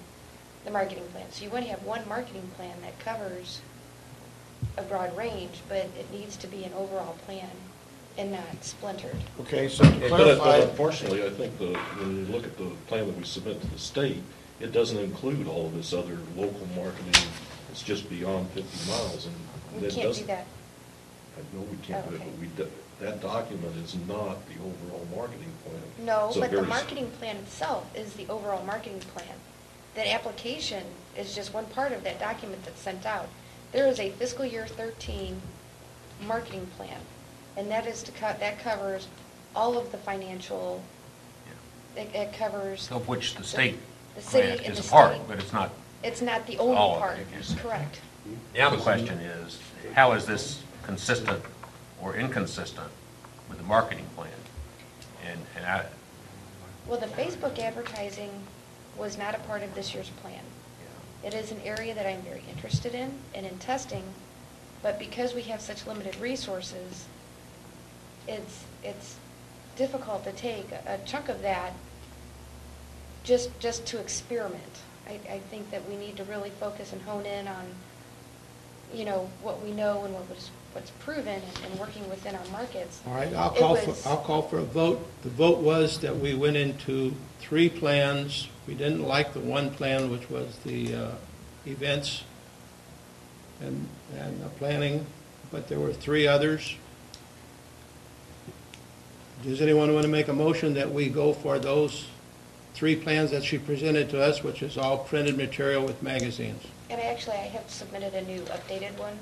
the marketing plan. So you want to have one marketing plan that covers a broad range, but it needs to be an overall plan and not splintered. Okay, so to But clarify, unfortunately, I think when you look at the plan that we submit to the state, it doesn't include all of this other local marketing. It's just beyond 50 miles. And We it can't do doesn't- that. I know we can't do it, Okay. but that document is not the overall marketing plan. No, It's a but the very marketing plan itself is the overall marketing plan. That application is just one part of that document that's sent out. There is a fiscal year 13 marketing plan, and that is that covers all of the financial, it covers. Of which the state The city grant and is the a part, state. but it's not. It's not the only All of part, it, I guess. correct. Now the question is, how is this consistent or inconsistent with the marketing plan? And I, Well, the Facebook advertising was not a part of this year's plan. It is an area that I'm very interested in and in testing, but because we have such limited resources, it's difficult to take a chunk of that just to experiment. I think that we need to really focus and hone in on, what we know and what's proven and working within our markets. all right, I'll It call for a vote. The vote was that we went into 3 plans. We didn't like the one plan, which was the events and the planning, but there were 3 others. Does anyone want to make a motion that we go for those 3 plans that she presented to us, which is all printed material with magazines? And I have submitted a new updated one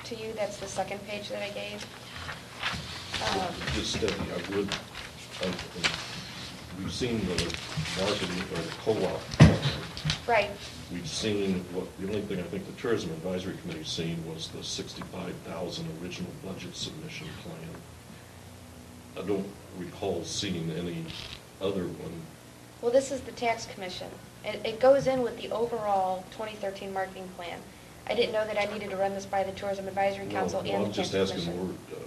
to you. That's the second page that I gave. Just steady, we've seen the marketing or the co-op. Right. We've seen the only thing I think the Tourism Advisory Committee's seen was the 65,000 original budget submission plan. I don't recall seeing any other one. Well, this is the tax commission. It goes in with the overall 2013 marketing plan. I didn't know that I needed to run this by the Tourism Advisory Council No, and the I'm tax just asking commission. where,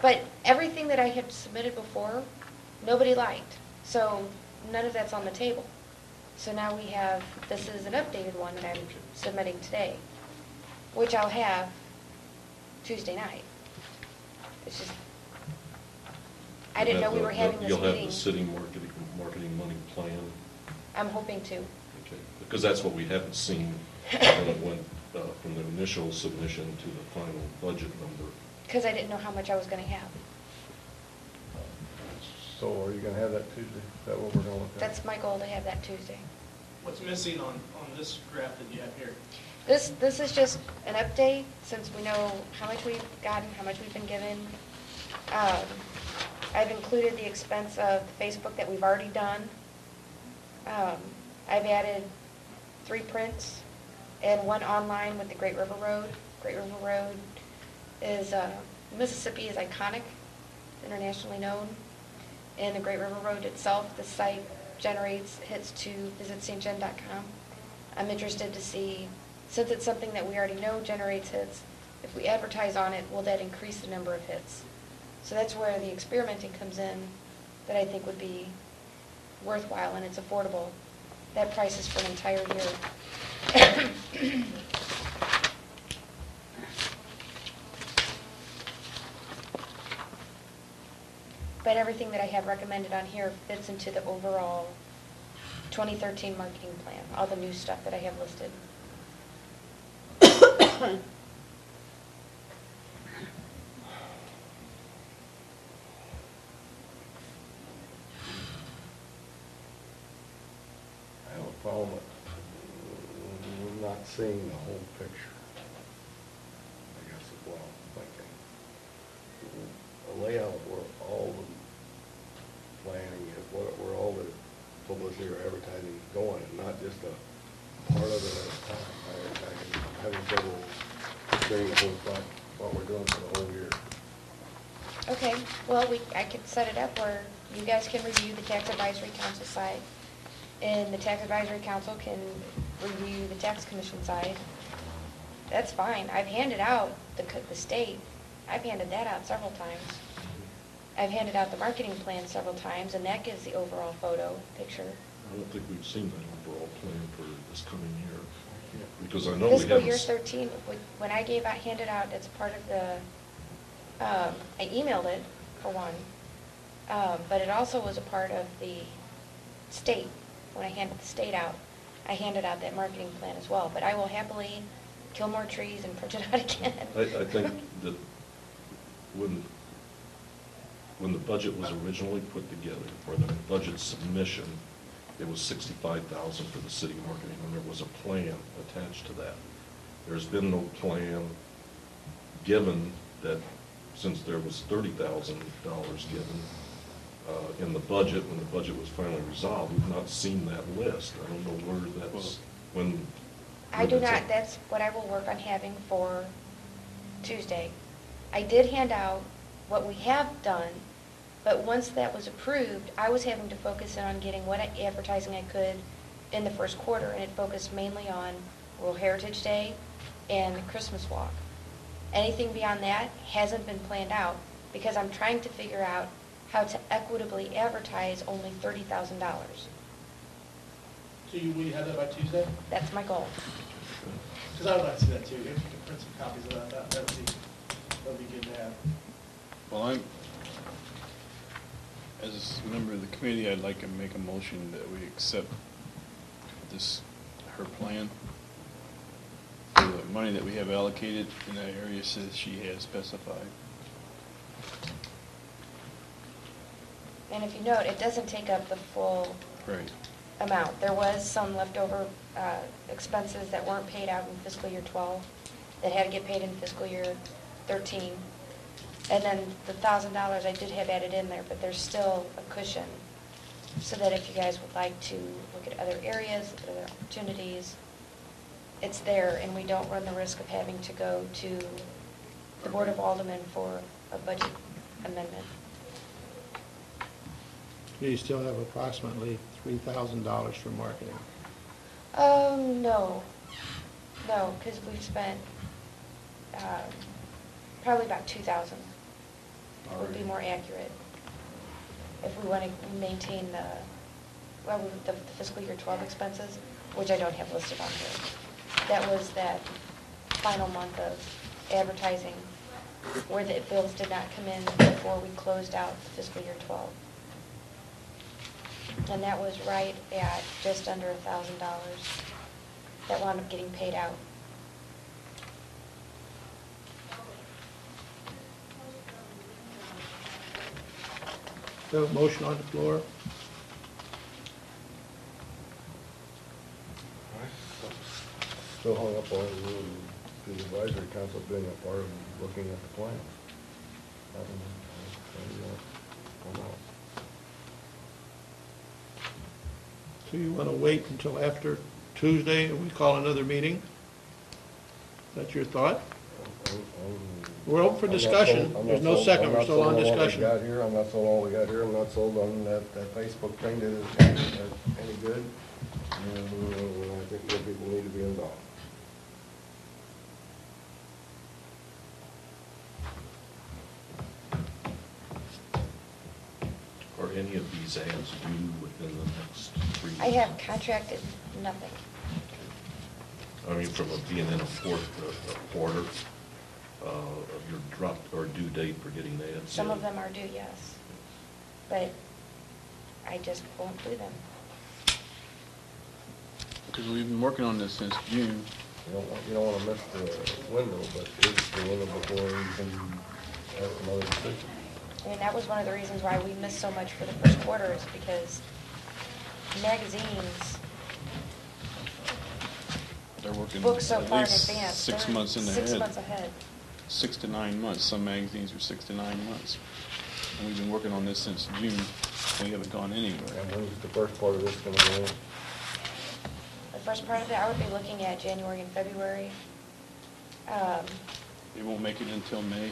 But everything that I had submitted before, nobody liked. So none of that's on the table. So now this is an updated one that I'm submitting today, which I'll have Tuesday night. It's just, I didn't know we were having this You'll have meeting. the city marketing money plan. I'm hoping to. Okay, because that's what we haven't seen when it went from the initial submission to the final budget number. Because I didn't know how much I was going to have. So are you gonna have that Tuesday? Is that what we're gonna look at? That's my goal, to have that Tuesday. What's missing on this graph that you have here? This is just an update, since we know how much we've gotten, how much we've been given. I've included the expense of Facebook that we've already done. I've added 3 prints and 1 online with the Great River Road. Great River Road is, Mississippi is iconic, internationally known. And the Great River Road itself, the site generates hits to visitstgen.com. I'm interested to see, since it's something that we already know generates hits, if we advertise on it, will that increase the number of hits? So that's where the experimenting comes in, that I think would be worthwhile, and it's affordable. That price is for an entire year. But everything that I have recommended on here fits into the overall 2013 marketing plan, all the new stuff that I have listed. I have a problem with not seeing the whole picture. I guess is what I'm thinking. A layout where all the planning is, where all the publicity or advertising is going, and not just a part of it at a time. I'm having trouble seeing the whole thought, what we're doing for the whole year. Okay, well, I could set it up where you guys can review the tax advisory council side, and the tax advisory council can review the tax commission side. That's fine. I've handed out the state. I've handed that out several times. I've handed out the marketing plan several times, and that gives the overall photo picture. I don't think we've seen that overall plan for this coming year, because I know we haven't. Fiscal year 13, when I handed out, it's part of the, I emailed it, for one, but it also was a part of the state. When I handed the state out, I handed out that marketing plan as well. But I will happily kill more trees and print it out again. I think that when the budget was originally put together, or the budget submission, it was $65,000 for the city marketing, and there was a plan attached to that. There's been no plan given that, since there was $30,000 given in the budget, when the budget was finally resolved, we've not seen that list. I don't know where that's, when. I do not. That's what I will work on having for Tuesday. I did hand out what we have done, but once that was approved, I was having to focus in on getting what advertising I could in the first quarter, and it focused mainly on World Heritage Day and the Christmas walk. Anything beyond that hasn't been planned out, because I'm trying to figure out how to equitably advertise only $30,000. So will you have that by Tuesday? That's my goal. Because I would like to see that too. If you can print some copies of that, that would be good to have. Well, as a member of the committee, I'd like to make a motion that we accept her plan. The money that we have allocated in that area says she has specified. And if you note, it doesn't take up the full Right. amount. There was some leftover expenses that weren't paid out in fiscal year 12 that had to get paid in fiscal year 13. And then the $1,000 I did have added in there, but there's still a cushion, so that if you guys would like to look at other areas, look at other opportunities, it's there, and we don't run the risk of having to go to the Board of Aldermen for a budget amendment. You still have approximately $3,000 for marketing. No, because we've spent probably about 2,000. Would be more accurate if we want to maintain the fiscal year 12 expenses, which I don't have listed on here. That was that final month of advertising where the bills did not come in before we closed out fiscal year 12. And that was right at just under $1,000 that wound up getting paid out. We have a motion on the floor. Still hung up on the advisory council being a part of looking at the plan. I don't know. So you want to wait until after Tuesday and we call another meeting? Is that your thought? We're open for discussion. There's no second, we're still on discussion. I'm not sold on what we got here, I'm not sold on that Facebook thing that is any good. And I think more people need to be involved. Are any of these ads due within the next 3 weeks? I have contracted nothing. I mean, from being in a quarter of your drop or due date for getting the ads? Some in? of them are due, yes. But I just won't do them. Because we've been working on this since June. You don't want to miss the window, but it's the window before you can have another decision. I mean, that was one of the reasons why we missed so much for the first quarter, is because magazines They're working book so at far in least advance. 6 They're months in 6 ahead. months ahead. 6 to 9 months. Some magazines are 6 to 9 months. And we've been working on this since June. We haven't gone anywhere. And when's the first part of this going to go in? The first part of it, I would be looking at January and February. It won't make it until May.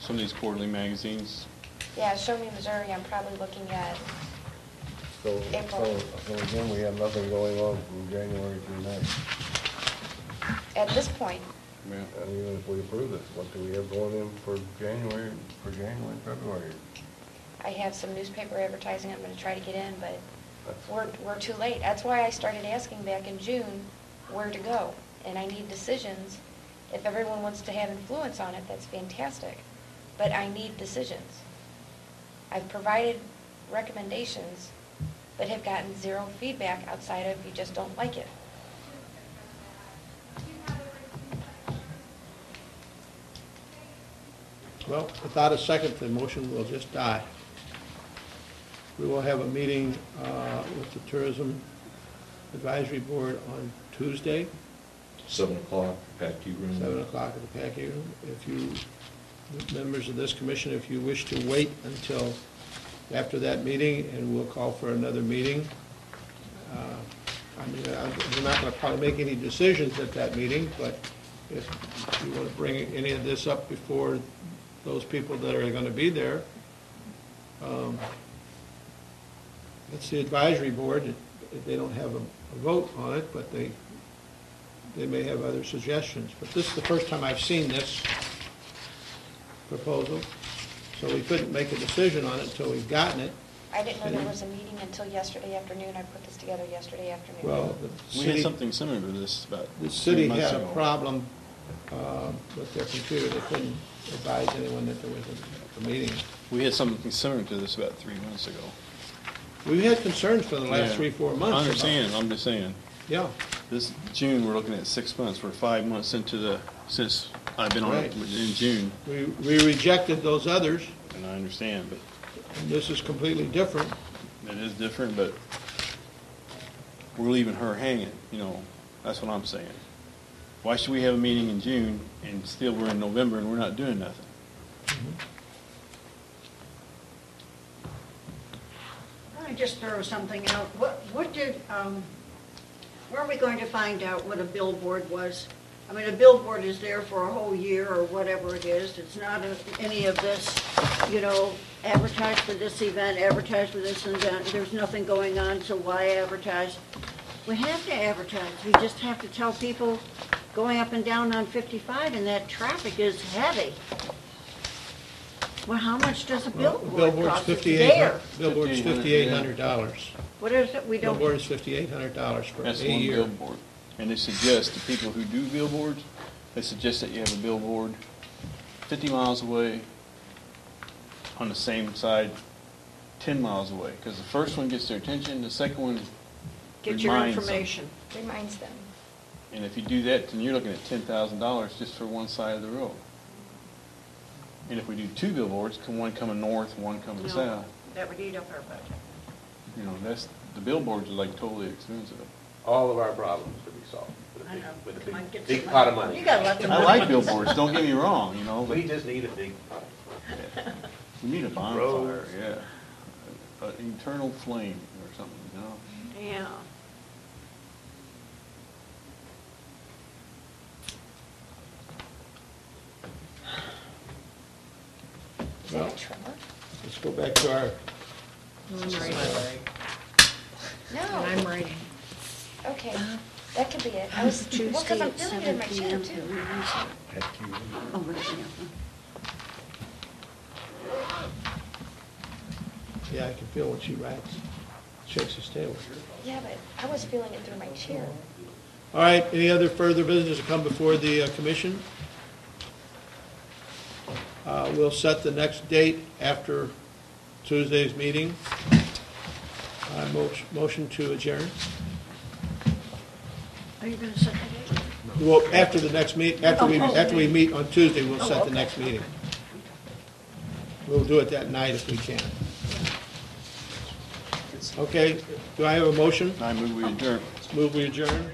Some of these quarterly magazines, Yeah, Show Me Missouri, I'm probably looking at So April. again, we have nothing going on from January through May. At this point, yeah. And even if we approve this, what do we have going in for January, February? I have some newspaper advertising I'm going to try to get in, but That's- we're too late. That's why I started asking back in June where to go. And I need decisions. If everyone wants to have influence on it, that's fantastic. But I need decisions. I've provided recommendations, but have gotten zero feedback outside of you just don't like it. Well, without a second, the motion will just die. We will have a meeting with the Tourism Advisory Board on Tuesday, 7 o'clock, Packey Room. 7 o'clock at the Packey Room. If you, members of this commission, if you wish to wait until after that meeting, and we'll call for another meeting. We're not going to probably make any decisions at that meeting, but if you want to bring any of this up before those people that are going to be there, it's the advisory board. They don't have a vote on it, but they may have other suggestions. But this is the first time I've seen this proposal, so we couldn't make a decision on it until we've gotten it. I didn't know there was a meeting until yesterday afternoon. I put this together yesterday afternoon. Well, the We had city, something similar to this about the 3 city months had a ago. problem with their computer. They couldn't advise anyone that there was a meeting. We had something similar to this about 3 months ago. We've had concerns for the last Yeah. 3-4 months. I about- understand, I'm just saying. Yeah, This June, we're looking at 6 months. We're 5 months since I've been on it Right. in June, we rejected those others, and I understand, but and this is completely different. it is different, but we're leaving her hanging, that's what I'm saying. Why should we have a meeting in June and still we're in November and we're not doing nothing? Let me just throw something out. Where are we going to find out what a billboard was? I mean, a billboard is there for a whole year or whatever it is. It's not any of this, advertise for this event, advertise for this event. There's nothing going on, so why advertise? We have to advertise. We just have to tell people going up and down on 55, and that traffic is heavy. Well, how much does a billboard Billboard's cost? It's $5,800. there. Billboard's $5,800. What is it? We don't. Billboard is $5,800 for a That's one year. billboard. And they suggest to people who do billboards, they suggest that you have a billboard 50 miles away on the same side 10 miles away, because the first one gets their attention, the second one Get your reminds them. information. Reminds them. And if you do that, then you're looking at $10,000 just for one side of the road. And if we do 2 billboards, one coming north, one coming No, south, that would eat up our budget. you know, the billboards are like totally expensive. All of our problems could be solved with I know. with a Come on, big, get big some pot of money. money. You gotta let them. I like billboards, don't get me wrong, you know, but We just need a big pot. we need a bonfire, Roads. yeah. An eternal flame or something, you know? Yeah. Is that a tremor? Let's go back to our, I'm writing. And No. I'm writing. Okay, that could be it. I was, well, because I'm feeling it in my chin too. Oh, right, yeah. yeah, I can feel when she writes, shakes his tail. Yeah, but I was feeling it through my chair. All right, any other further business to come before the commission? We'll set the next date after Tuesday's meeting. Motion to adjourn. Are you gonna set the date? Well, after the next after we meet on Tuesday, we'll set the okay. next meeting. We'll do it that night if we can. Okay, do I have a motion? I move we adjourn. Move we adjourn.